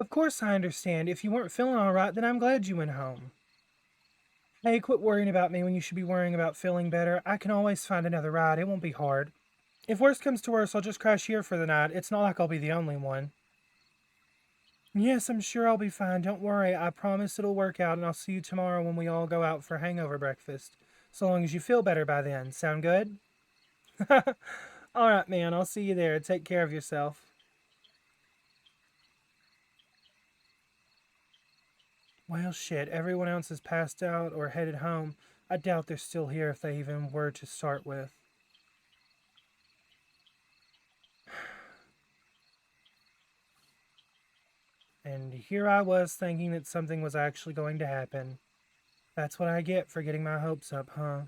Of course I understand. If you weren't feeling all right, then I'm glad you went home. Hey, quit worrying about me when you should be worrying about feeling better. I can always find another ride. It won't be hard. If worse comes to worse, I'll just crash here for the night. It's not like I'll be the only one. Yes, I'm sure I'll be fine. Don't worry. I promise it'll work out, and I'll see you tomorrow when we all go out for hangover breakfast. So long as you feel better by then. Sound good? All right, man. I'll see you there. Take care of yourself. Well, shit. Everyone else has passed out or headed home. I doubt they're still here if they even were to start with. And here I was thinking that something was actually going to happen. That's what I get for getting my hopes up, huh?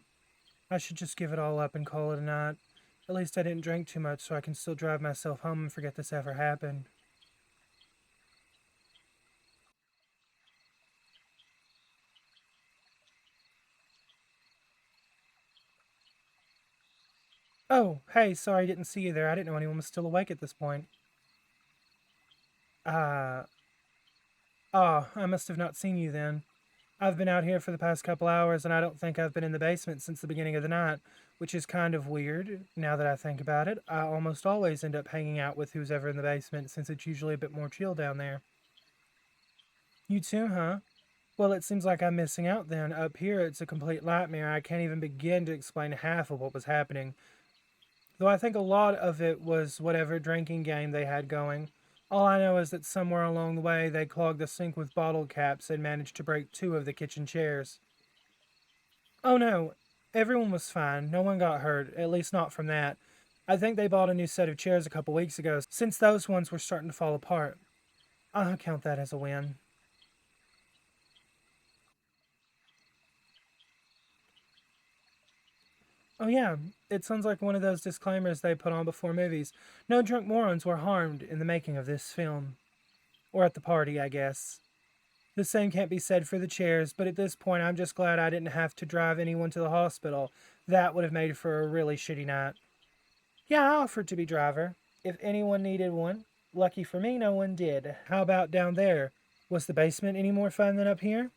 I should just give it all up and call it a night. At least I didn't drink too much, so I can still drive myself home and forget this ever happened. Oh, hey, sorry I didn't see you there. I didn't know anyone was still awake at this point. Uh, I must have not seen you then. I've been out here for the past couple hours, and I don't think I've been in the basement since the beginning of the night, which is kind of weird, now that I think about it. I almost always end up hanging out with who's ever in the basement, since it's usually a bit more chill down there. You too, huh? Well, it seems like I'm missing out then. Up here, it's a complete nightmare. I can't even begin to explain half of what was happening. Though I think a lot of it was whatever drinking game they had going. All I know is that somewhere along the way, they clogged the sink with bottle caps and managed to break two of the kitchen chairs. Oh no, everyone was fine. No one got hurt, at least not from that. I think they bought a new set of chairs a couple weeks ago, since those ones were starting to fall apart. I'll count that as a win. Oh yeah, it sounds like one of those disclaimers they put on before movies. No drunk morons were harmed in the making of this film. Or at the party, I guess. The same can't be said for the chairs, but at this point I'm just glad I didn't have to drive anyone to the hospital. That would have made for a really shitty night. Yeah, I offered to be driver, if anyone needed one. Lucky for me, no one did. How about down there? Was the basement any more fun than up here?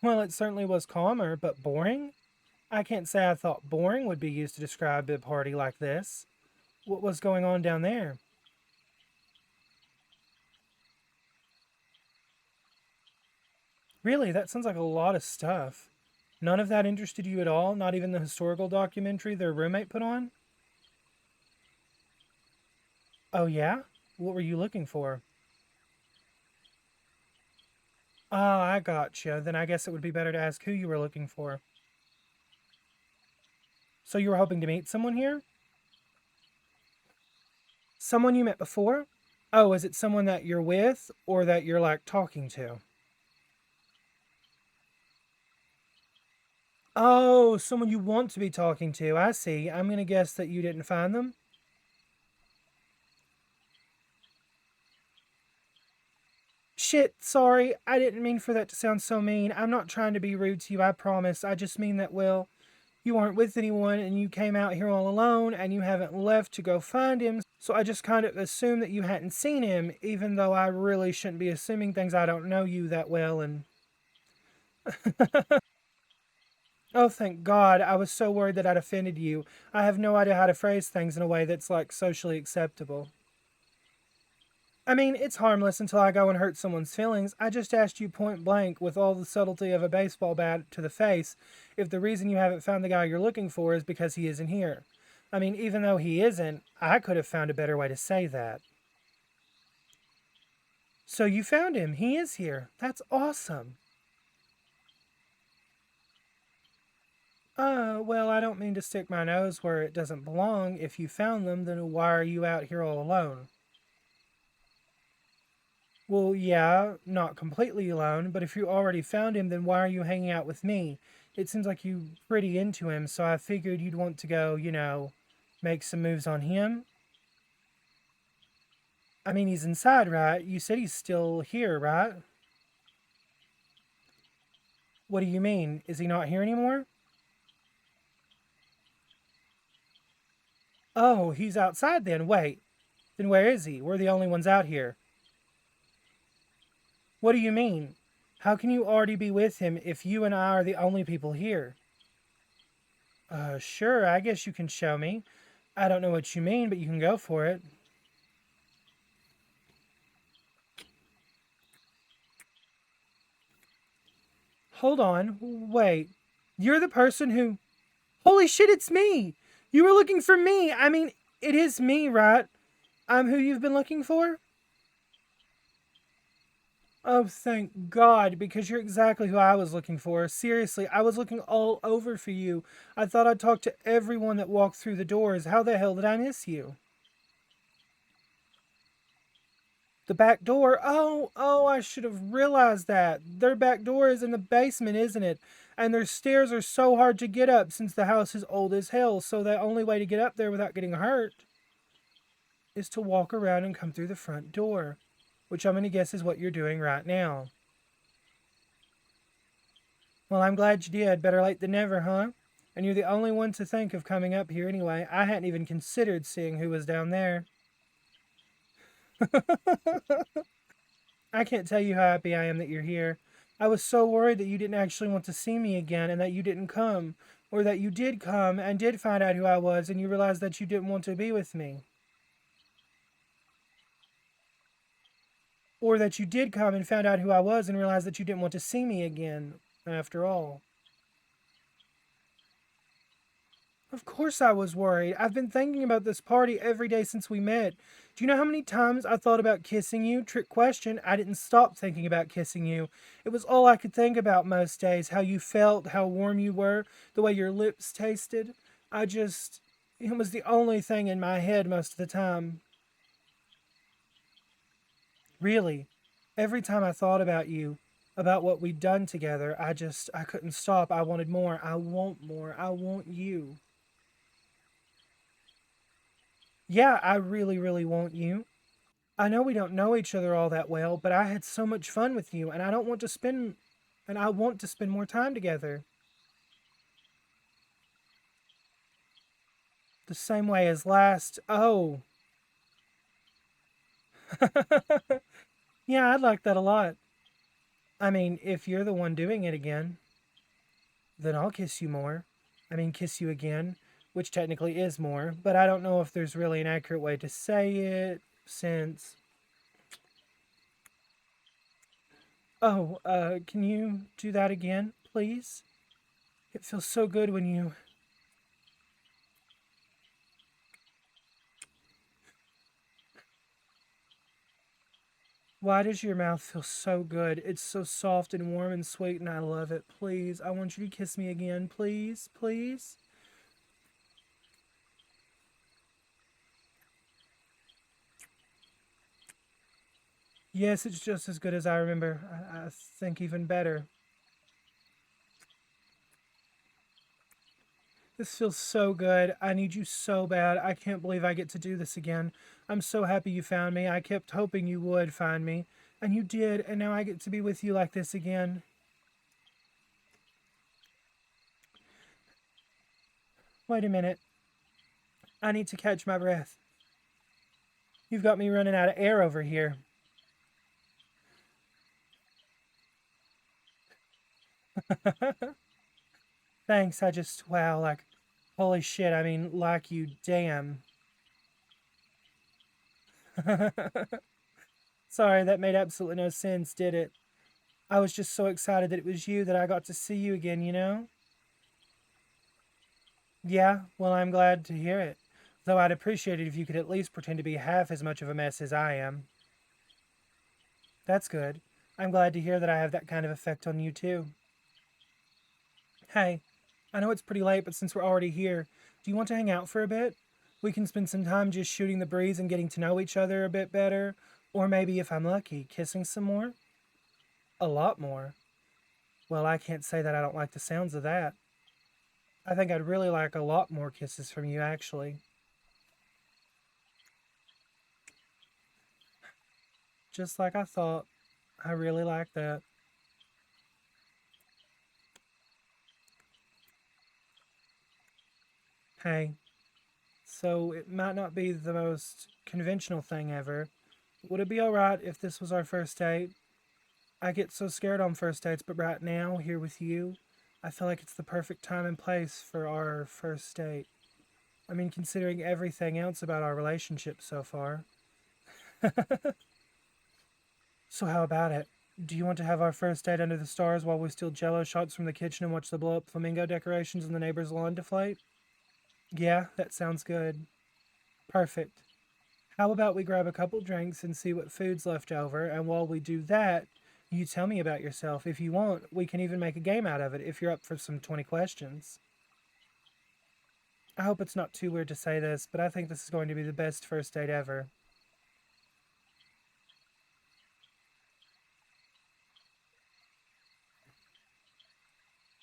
Well, it certainly was calmer, but boring? I can't say I thought boring would be used to describe a party like this. What was going on down there? Really, that sounds like a lot of stuff. None of that interested you at all? Not even the historical documentary their roommate put on? Oh, yeah? What were you looking for? Ah, I gotcha. Then I guess it would be better to ask who you were looking for. So you were hoping to meet someone here? Someone you met before? Oh, is it someone that you're with or that you're like talking to? Oh, someone you want to be talking to. I see. I'm going to guess that you didn't find them. Shit, sorry. I didn't mean for that to sound so mean. I'm not trying to be rude to you, I promise. I just mean that, well, you aren't with anyone and you came out here all alone and you haven't left to go find him. So I just kind of assumed that you hadn't seen him, even though I really shouldn't be assuming things. I don't know you that well and. Oh, thank God. I was so worried that I'd offended you. I have no idea how to phrase things in a way that's like socially acceptable. I mean, it's harmless until I go and hurt someone's feelings. I just asked you point blank, with all the subtlety of a baseball bat to the face, if the reason you haven't found the guy you're looking for is because he isn't here. I mean, even though he isn't, I could have found a better way to say that. So you found him. He is here. That's awesome. Well, I don't mean to stick my nose where it doesn't belong. If you found them, then why are you out here all alone? Well, yeah, not completely alone, but if you already found him, then why are you hanging out with me? It seems like you are pretty into him, so I figured you'd want to go, make some moves on him. I mean, he's inside, right? You said he's still here, right? What do you mean? Is he not here anymore? Oh, he's outside then. Wait. Then where is he? We're the only ones out here. What do you mean? How can you already be with him if you and I are the only people here? Sure, I guess you can show me. I don't know what you mean, but you can go for it. Hold on, wait. You're the person who... Holy shit, it's me! You were looking for me! I mean, it is me, right? I'm who you've been looking for? Oh, thank God, because you're exactly who I was looking for. Seriously, I was looking all over for you. I thought I'd talk to everyone that walked through the doors. How the hell did I miss you? The back door? Oh, I should have realized that. Their back door is in the basement, isn't it? And their stairs are so hard to get up since the house is old as hell, so the only way to get up there without getting hurt is to walk around and come through the front door, which I'm going to guess is what you're doing right now. Well, I'm glad you did. Better late than never, huh? And you're the only one to think of coming up here anyway. I hadn't even considered seeing who was down there. I can't tell you how happy I am that you're here. I was so worried that you didn't actually want to see me again and that you didn't come. Or that you did come and did find out who I was and you realized that you didn't want to be with me. Or that you did come and found out who I was and realized that you didn't want to see me again, after all. Of course I was worried. I've been thinking about this party every day since we met. Do you know how many times I thought about kissing you? Trick question. I didn't stop thinking about kissing you. It was all I could think about most days. How you felt, how warm you were, the way your lips tasted. It was the only thing in my head most of the time. Really. Every time I thought about you, about what we'd done together, I couldn't stop. I wanted more. I want more. I want you. Yeah, I really, really want you. I know we don't know each other all that well, but I had so much fun with you, and I want to spend more time together. The same way as last. Oh. Yeah, I'd like that a lot. I mean, if you're the one doing it again, then I'll kiss you more. I mean, kiss you again, which technically is more, but I don't know if there's really an accurate way to say it since... Oh, can you do that again, please? It feels so good when you... Why does your mouth feel so good? It's so soft and warm and sweet, and I love it. Please, I want you to kiss me again. Please, please. Yes, it's just as good as I remember. I think even better. This feels so good. I need you so bad. I can't believe I get to do this again. I'm so happy you found me. I kept hoping you would find me. And you did, and now I get to be with you like this again. Wait a minute. I need to catch my breath. You've got me running out of air over here. Thanks, wow, like, holy shit, I mean, like you damn. Sorry, that made absolutely no sense, did it? I was just so excited that it was you that I got to see you again, you know? Yeah, well, I'm glad to hear it. Though I'd appreciate it if you could at least pretend to be half as much of a mess as I am. That's good. I'm glad to hear that I have that kind of effect on you, too. Hey, I know it's pretty late, but since we're already here, do you want to hang out for a bit? We can spend some time just shooting the breeze and getting to know each other a bit better. Or maybe, if I'm lucky, kissing some more? A lot more. Well, I can't say that I don't like the sounds of that. I think I'd really like a lot more kisses from you, actually. Just like I thought. I really like that. Hey, so it might not be the most conventional thing ever. Would it be alright if this was our first date? I get so scared on first dates, but right now, here with you, I feel like it's the perfect time and place for our first date. I mean, considering everything else about our relationship so far. So, how about it? Do you want to have our first date under the stars while we steal jello shots from the kitchen and watch the blow up flamingo decorations in the neighbor's lawn deflate? Yeah, that sounds good. Perfect. How about we grab a couple drinks and see what food's left over, and while we do that, you tell me about yourself. If you want, we can even make a game out of it if you're up for some 20 questions. I hope it's not too weird to say this, but I think this is going to be the best first date ever.